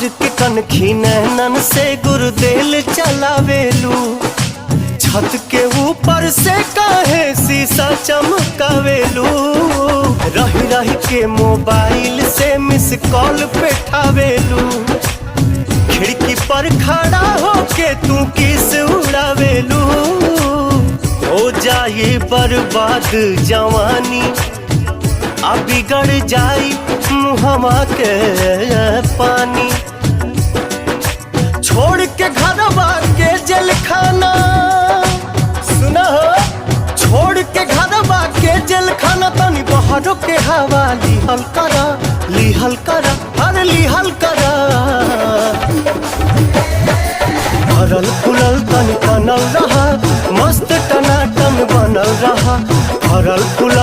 मार के कनखी नैनन से गुरुदेल चलावेलू। छत के ऊपर से काहे शीशा चमकावेलू। रही रही के मोबाइल से मिस कॉल पेठावेलू। खिड़की पर खड़ा होके तू किस उड़ावेलू। हो जाए बर्बाद जवानी, आ बिगड़ जाई मुहवा के पानी। छोड़ के घरवा के जेल खाना, सुना हो, छोड़ के घरवा के जेल खाना तनी बाहरों के हवा लिहल करा, लिहल करा, अरे लिहल करा। भरल फुलल तनी बनल रहा, मस्त टनाटन बनल रहा। भरल फुलल